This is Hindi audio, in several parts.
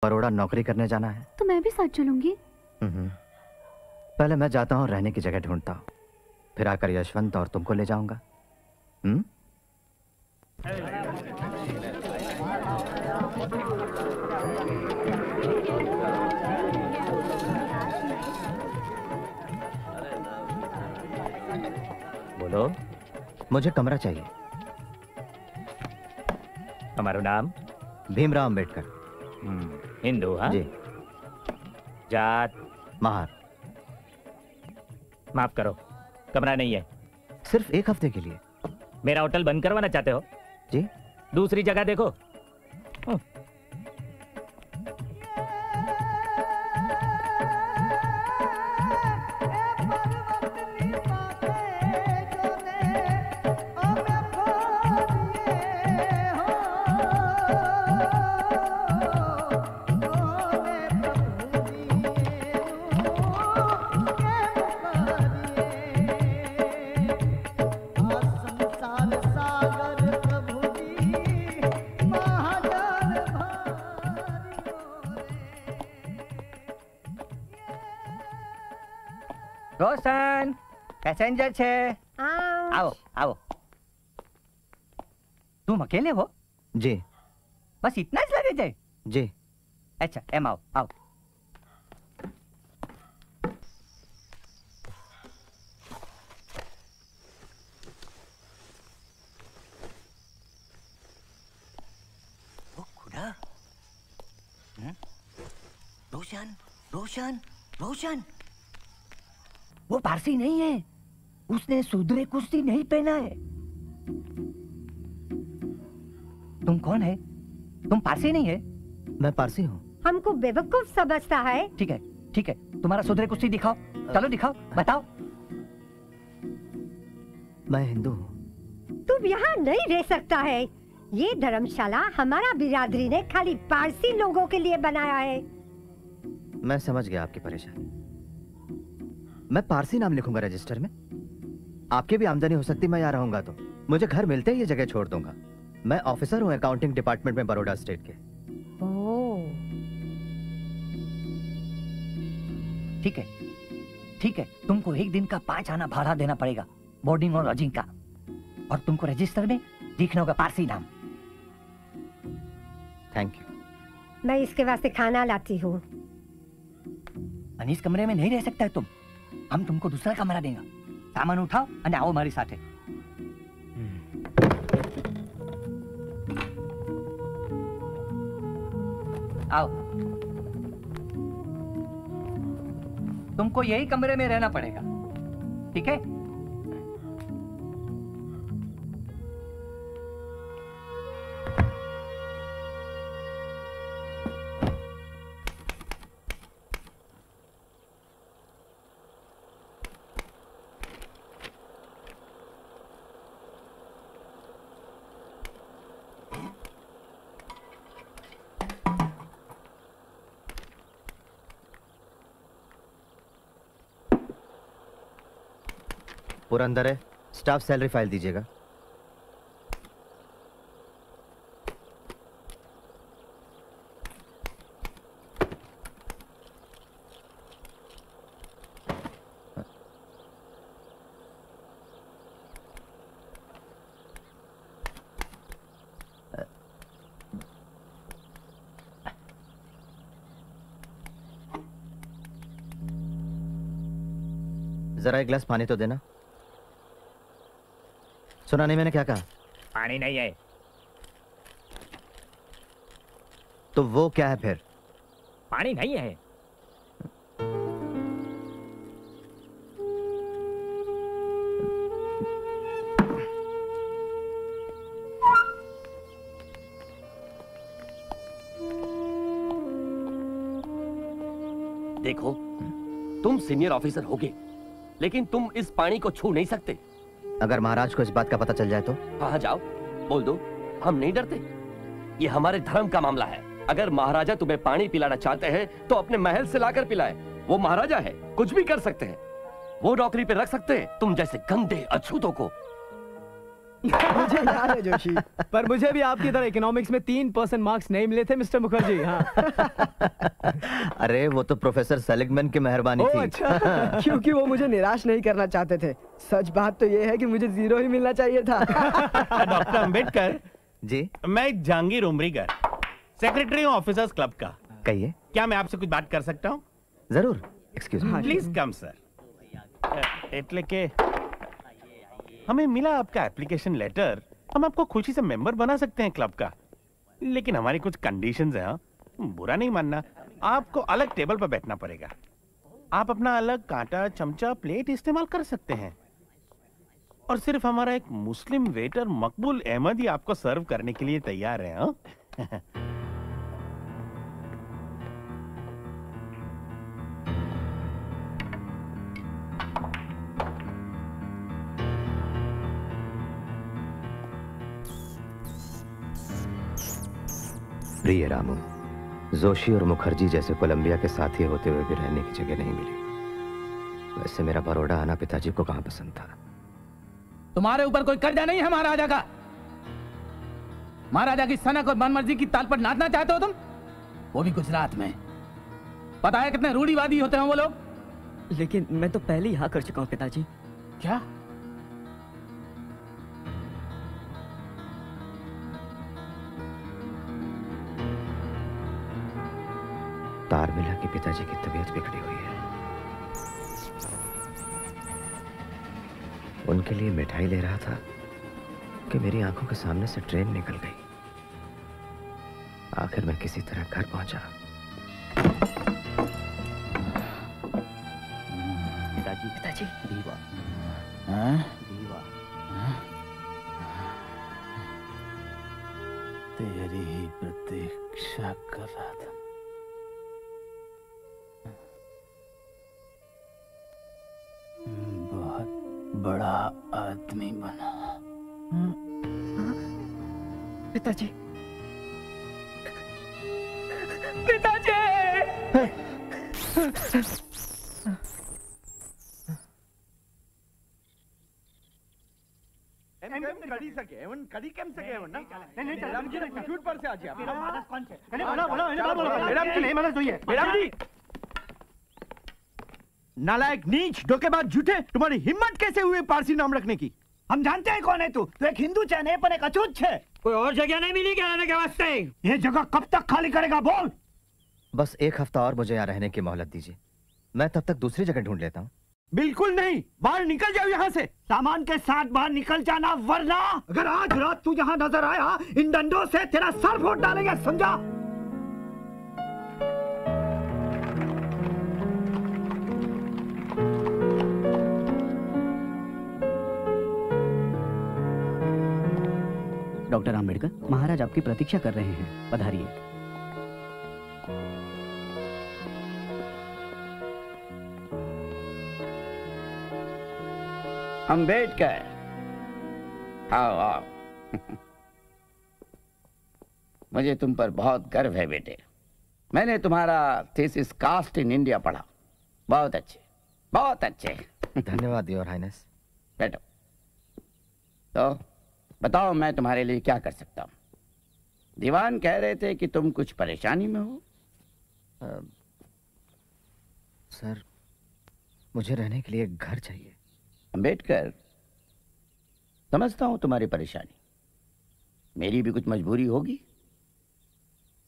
बड़ौदा नौकरी करने जाना है। तो मैं भी साथ चलूंगी। पहले मैं जाता हूँ, रहने की जगह ढूंढता हूँ, फिर आकर यशवंत और तुमको ले जाऊंगा। बोलो। मुझे कमरा चाहिए। हमारा नाम? भीमराव अंबेडकर। हिंदू? हाँ जी। जात? महार। माफ करो, कमरा नहीं है। सिर्फ एक हफ्ते के लिए? मेरा होटल बंद करवाना चाहते हो? जी। दूसरी जगह देखो। रोशन, पैसेंजर छे। आओ आओ। तुम अकेले हो? जी। बस इतना ही लगेज है? जी। अच्छा, एम आओ आओ। खुदा। रोशन रोशन रोशन, वो पारसी नहीं है, उसने सुधरे कुश्ती नहीं पहना है। तुम कौन है? तुम पारसी नहीं है? मैं पारसी हूँ। हमको बेवकूफ समझता है। ठीक है ठीक है, तुम्हारा सुधरे कुश्ती दिखाओ। चलो दिखाओ, बताओ। मैं हिंदू हूँ। तुम यहाँ नहीं रह सकता है। ये धर्मशाला हमारा बिरादरी ने खाली पारसी लोगों के लिए बनाया है। मैं समझ गया आपकी परेशानी। मैं पारसी नाम लिखूंगा रजिस्टर में। आपकी भी आमदनी हो सकती मैं यहाँ रहूंगा तो। मुझे घर मिलते ही ये जगह छोड़ दूंगा। मैं ऑफिसर हूँ अकाउंटिंग डिपार्टमेंट में बड़ौदा स्टेट के। ठीक है ठीक है, तुमको एक दिन का 5 आना भाड़ा देना पड़ेगा, बोर्डिंग और लॉजिंग का। और तुमको रजिस्टर में लिखना होगा पारसी नाम। Thank you. मैं इसके वास्ते खाना लाती हूँ। इस कमरे में नहीं रह सकता है तुम। हम तुमको दूसरा कमरा देंगे। सामान उठाओ और आओ हमारे साथ। आओ। तुमको यही कमरे में रहना पड़ेगा, ठीक है? पूरा अंदर है। स्टाफ सैलरी फाइल दीजिएगा। जरा एक गिलास पानी तो देना। सुना नहीं मैंने क्या कहा? पानी नहीं है। तो वो क्या है फिर? पानी नहीं है। देखो, तुम सीनियर ऑफिसर होगे, लेकिन तुम इस पानी को छू नहीं सकते। अगर महाराज को इस बात का पता चल जाए तो? हाँ जाओ, बोल दो, हम नहीं डरते। ये हमारे धर्म का मामला है। अगर महाराजा तुम्हें पानी पिलाना चाहते हैं तो अपने महल से लाकर पिलाए। वो महाराजा है, कुछ भी कर सकते हैं। वो नौकरी पे रख सकते हैं तुम जैसे गंदे अछूतों को। मुझे याद है जोशी, पर मुझे भी आपकी तरह इकोनॉमिक्स में 3% मार्क्स नहीं मिले थे मिस्टर मुखर्जी। हाँ। अरे वो तो प्रोफेसर सेलिगमैन की मेहरबानी थी। अच्छा। क्योंकि वो मुझे निराश नहीं करना चाहते थे। सच बात तो ये है कि मुझे 0 ही मिलना चाहिए था। डॉक्टर अंबेडकर जी, मैं जहांगीर उमरीगर, सेक्रेटरी हूँ ऑफिसर्स क्लब का। कहिए। क्या मैं आपसे कुछ बात कर सकता हूँ? जरूर, excuse me. Please come sir. એટલે કે हमें मिला आपका एप्लीकेशन लेटर, हम आपको खुशी से मेंबर बना सकते हैं क्लब का, लेकिन हमारी कुछ कंडीशंस हैं। हाँ, बुरा नहीं मानना, आपको अलग टेबल पर बैठना पड़ेगा। आप अपना अलग कांटा, चमचा, प्लेट इस्तेमाल कर सकते हैं और सिर्फ हमारा एक मुस्लिम वेटर मकबूल अहमद ही आपको सर्व करने के लिए तैयार है। हाँ? प्रिय रामू, जोशी और मुखर्जी जैसे कोलंबिया के साथी होते हुए भी रहने की जगह नहीं मिली। वैसे मेरा बड़ौदा आना पिताजी को कहाँ पसंद था। तुम्हारे ऊपर कोई कर्जा नहीं है महाराजा का। महाराजा की सनक और मनमर्जी की ताल पर नाचना चाहते हो तुम, वो भी गुजरात में। पता है कितने रूढ़िवादी होते हैं वो लोग। लेकिन मैं तो पहले ही हाँ कर चुका हूँ पिताजी। क्या? तार मिला कि पिताजी की तबीयत बिगड़ी हुई है। उनके लिए मिठाई ले रहा था कि मेरी आंखों के सामने से ट्रेन निकल गई। आखिर मैं किसी तरह घर पहुंचा। पिताजी, पिताजी, दीवा, दीवा, तेरी ही प्रतीक्षा कर रहा था। बहुत बड़ा आदमी बना। पिताजी, पिताजी! कड़ी सके, कड़ी केम सके ना? नहीं, रामजी ने झूठ पर से आज आप। मानस कौन से? मैडम जी नहीं माना चाहिए। मैडम जी, नालायक, नीच, धोखेबाज, झूठे, तुम्हारी हिम्मत कैसे हुई पारसी नाम रखने की? हम जानते हैं कौन है तू। तू एक हिंदू है पर एक अछूत है। कोई और जगह नहीं मिली क्या रहने के वास्ते? ये जगह कब तक खाली करेगा बोल? बस 1 हफ्ता और मुझे यहाँ रहने की मोहलत दीजिए। मैं तब तक दूसरी जगह ढूंढ लेता हूँ। बिल्कुल नहीं, बाहर निकल जाओ यहाँ से। सामान के साथ बाहर निकल जाना, वरना अगर आज रात तू यहाँ नजर आया, इन डंडों से तेरा सर फोड़ डालेंगे, समझा? डॉक्टर आम्बेडकर, महाराज आपकी प्रतीक्षा कर रहे हैं, पधारिए। अंबेडकर, आओ आओ। मुझे तुम पर बहुत गर्व है बेटे। मैंने तुम्हारा थीसिस कास्ट इन इंडिया पढ़ा। बहुत अच्छे, बहुत अच्छे। धन्यवाद योर हाइनेस। बैठो। तो बताओ मैं तुम्हारे लिए क्या कर सकता हूँ? दीवान कह रहे थे कि तुम कुछ परेशानी में हो। सर, मुझे रहने के लिए एक घर चाहिए। अंबेडकर, समझता हूं तुम्हारी परेशानी। मेरी भी कुछ मजबूरी होगी।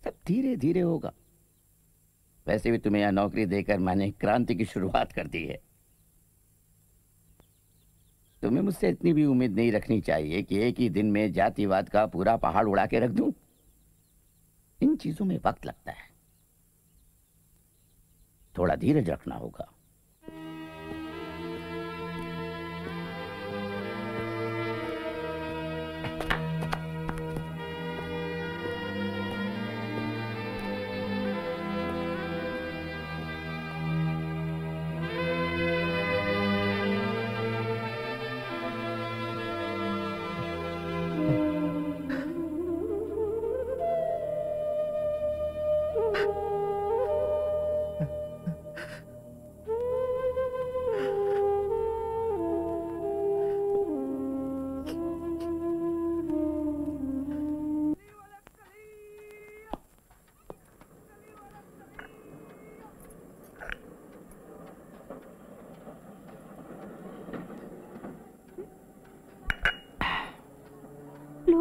सब धीरे धीरे होगा। वैसे भी तुम्हें यहां नौकरी देकर मैंने क्रांति की शुरुआत कर दी है। तुम्हें मुझसे इतनी भी उम्मीद नहीं रखनी चाहिए कि एक ही दिन में जातिवाद का पूरा पहाड़ उड़ा के रख दूं। इन चीजों में वक्त लगता है, थोड़ा धीरज रखना होगा।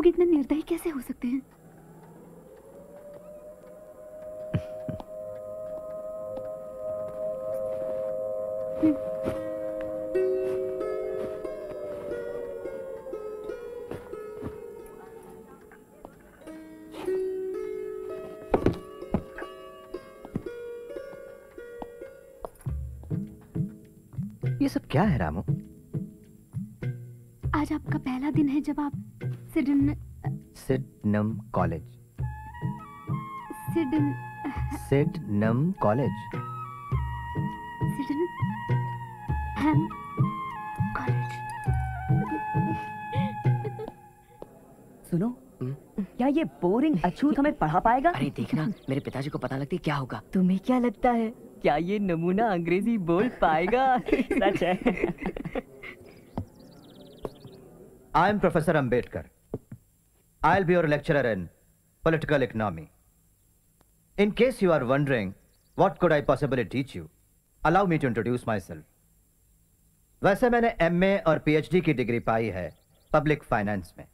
लोग इतने निर्दयी कैसे हो सकते हैं? ये सब क्या है रामू? आज आपका पहला दिन है जब आप सिडनम कॉलेज। Sedan सिडनम college. हैम कॉलेज। सुनो, क्या ये बोरिंग अछूत हमें पढ़ा पाएगा? अरे देखना, मेरे पिताजी को पता लगती क्या होगा। तुम्हें क्या लगता है, क्या ये नमूना अंग्रेजी बोल पाएगा? सच है। I am Professor Ambedkar. I'll be your lecturer in political economy. In case you are wondering, what could I possibly teach you? Allow me to introduce myself. वैसे मैंने MA और PhD की डिग्री पाई है पब्लिक फाइनेंस में,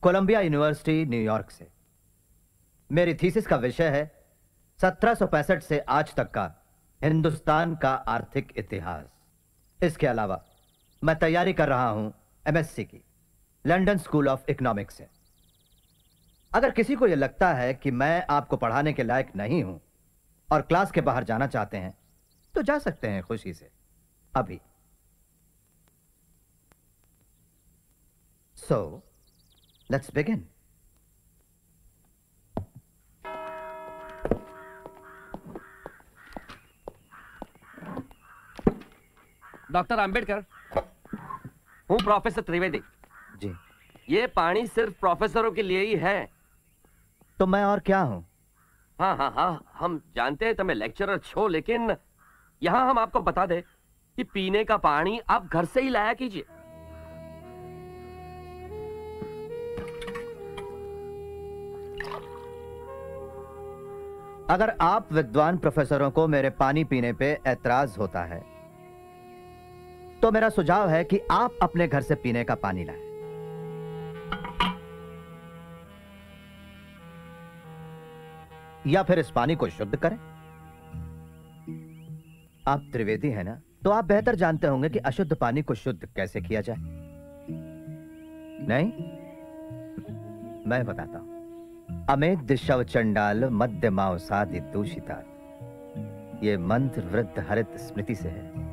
कोलंबिया यूनिवर्सिटी न्यूयॉर्क से। मेरी थीसिस का विषय है 1765 से आज तक का हिंदुस्तान का आर्थिक इतिहास। इसके अलावा मैं तैयारी कर रहा हूं MSc की लंदन स्कूल ऑफ इकोनॉमिक्स से। अगर किसी को यह लगता है कि मैं आपको पढ़ाने के लायक नहीं हूं और क्लास के बाहर जाना चाहते हैं तो जा सकते हैं खुशी से अभी। So, let's begin. Doctor Ambedkar, हूँ प्रोफेसर त्रिवेदी जी। ये पानी सिर्फ प्रोफेसरों के लिए ही है। तो मैं और क्या हूं? हाँ हाँ हाँ, हम जानते हैं तुम्हें लेक्चरर छो, लेकिन यहाँ हम आपको बता दें कि पीने का पानी आप घर से ही लाया कीजिए। अगर आप विद्वान प्रोफेसरों को मेरे पानी पीने पे ऐतराज होता है तो मेरा सुझाव है कि आप अपने घर से पीने का पानी लाएं। या फिर इस पानी को शुद्ध करें। आप त्रिवेदी हैं ना, तो आप बेहतर जानते होंगे कि अशुद्ध पानी को शुद्ध कैसे किया जाए। नहीं, मैं बताता हूं। अमेध शव चंडाल मध्य माओ साधि दूषिता, ये मंत्र वृद्ध हरित स्मृति से है।